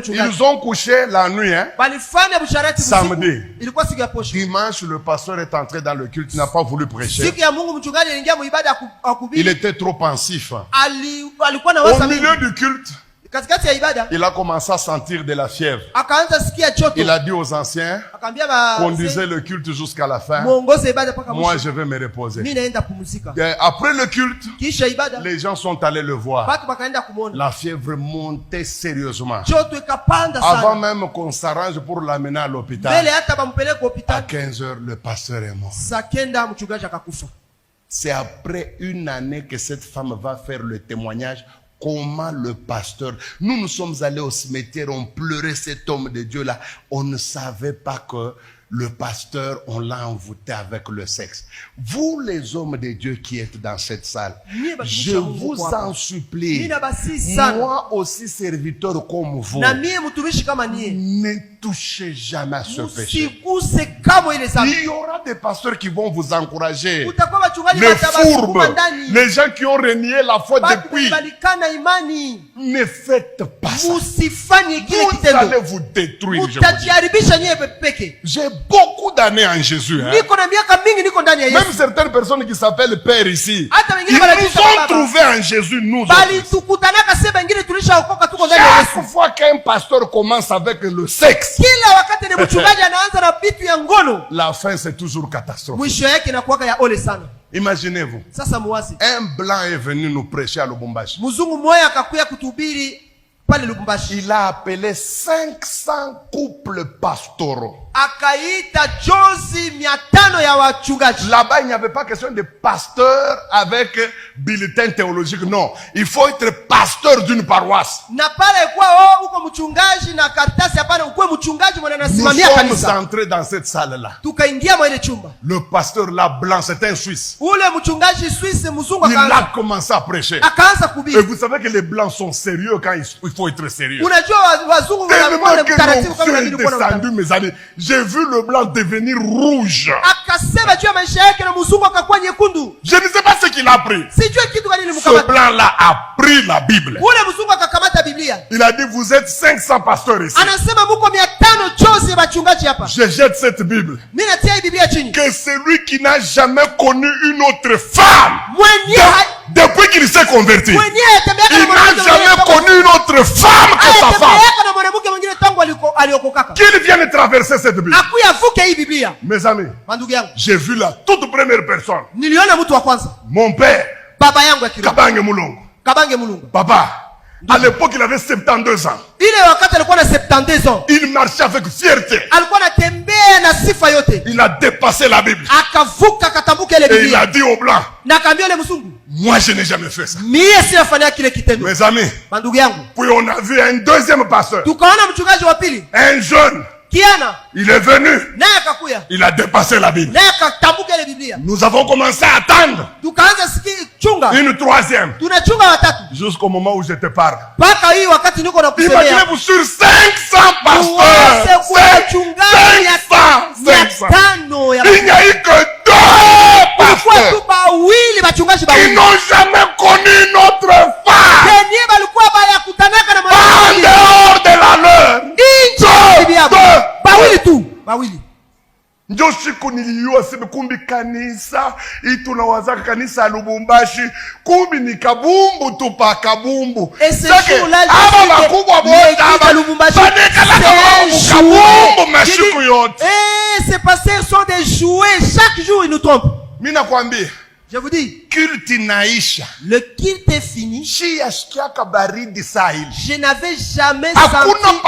Ils ont couché la nuit, hein? Samedi. Dimanche, le pasteur est entré dans le culte, il n'a pas voulu prêcher. Il était trop pensif. Au milieu du culte, il a commencé à sentir de la fièvre. Il a dit aux anciens, conduisez le culte jusqu'à la fin. Moi, je vais me reposer. Après le culte, les gens sont allés le voir. La fièvre montait sérieusement. Avant même qu'on s'arrange pour l'amener à l'hôpital, à 15 heures, le pasteur est mort. C'est après une année que cette femme va faire le témoignage. Comment le pasteur... Nous sommes allés au cimetière, on pleurait cet homme de Dieu-là. On ne savait pas que le pasteur, on l'a envoûté avec le sexe. Vous, les hommes de Dieu qui êtes dans cette salle, je vous en supplie, moi aussi serviteur comme vous, ne touchez jamais à ce péché. Il y aura des pasteurs qui vont vous encourager. Les fourbes, les gens qui ont renié la foi depuis. Ne faites pas ça. Vous allez vous détruire. J'ai beaucoup d'années en Jésus. Hein? Même certaines personnes qui s'appellent Père ici, ils nous ont trouvés en Jésus, nous autres. Chaque fois qu'un pasteur commence avec le sexe, la fin c'est toujours catastrophique. Imaginez-vous, un blanc est venu nous prêcher à Lubumbashi. Il a appelé 500 couples pastoraux. Là-bas, il n'y avait pas question de pasteur avec bulletin théologique. Non, il faut être pasteur d'une paroisse. Nous sommes entrés dans cette salle-là. Le pasteur là, blanc, c'est un Suisse. Il a commencé à prêcher. Et vous savez que les blancs sont sérieux quand il faut être sérieux. Tellement que l'onction est descendue, mes amis. J'ai vu le blanc devenir rouge. Je ne sais pas ce qu'il a pris. Ce blanc-là a pris la Bible. Il a dit, vous êtes 500 pasteurs ici. Je jette cette Bible. Que celui qui n'a jamais connu une autre femme, depuis qu'il s'est converti, il n'a jamais connu une autre femme que sa femme. Qu'il vienne traverser cette Bible. Mes amis, j'ai vu la toute première personne. Mon père, Kabange Mulongo. Papa, à l'époque il avait 72 ans. Il marchait avec fierté. Il a dépassé la Bible. Et il a dit aux Blancs, moi je n'ai jamais fait ça. Mes amis, puis on a vu un deuxième pasteur. Un jeune. Il est venu. Il a dépassé la Bible. Nous avons commencé à attendre. Une troisième. Jusqu'au moment où je te parle. Imaginez-vous sur 500 pasteurs. 500. Il n'y a eu que 2 pasteurs qui n'ont jamais connu une autre femme. En dehors de la leur. Ndio siku niliyua sema kumbi kanisa itunawazaka kanisa ya Lubumbashi kumbi ni kabumbu tu pa kabumbu. Sake aba makubwa bote aba Lubumbashi kabumbu mashiku yote. Ces pasteurs sont des jouets, chaque jour ils nous trompent. Mimi nakwambia, je vous dis, culte naisha. Le culte est fini. Je n'avais jamais senti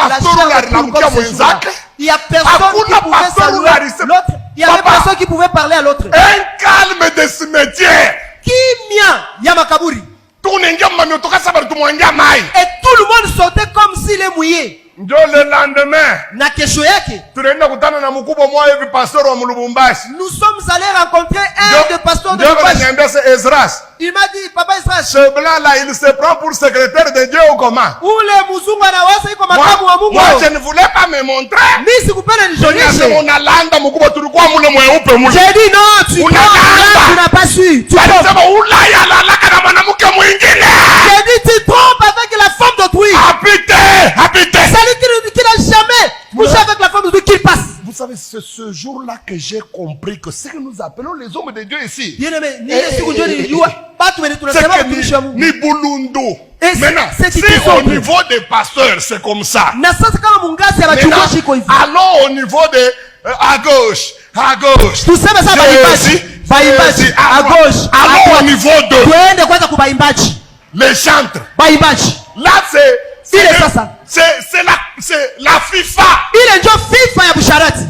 la chaleur comme ce jour-là. Il y a personne qui pouvait saluer l'autre. Il y avait personne qui pouvait parler à l'autre. Un calme de cimetière. Kimia Yamakaburi. Et tout le monde sortait comme s'il est mouillé. Le lendemain, na kesho yake nous sommes allés rencontrer un des pasteurs de Lubumbashi. Il m'a dit, papa Esdras, ce blanc-là, il se prend pour secrétaire de Dieu ou comment? Moi, je ne voulais pas me montrer. J'ai dit non, tu n'as pas su. J'ai dit tu trompes avec la femme d'autrui. C'est lui qui c'est ce jour-là que j'ai compris que ce que nous appelons les hommes de Dieu ici, Bien-aimé, ni siku ndio nilijua watu wenye c'est tunasema que watumishi wa Mungu. ni bulundu. Et Maintenant, c'est si qui au sont- niveau des pasteurs, c'est comme ça. Na sasa kama mungasi anachukua shiko hivi. Allons au niveau de à gauche, à gauche. Tuseme sasa baimbaji. Baimbaji à gauche. Allons au niveau de Tuende kwanza kwa baimbaji. les chantres. Baimbaji. Là, Ile sasa. c'est la FIFA. Ile ndio FIFA ya busharati.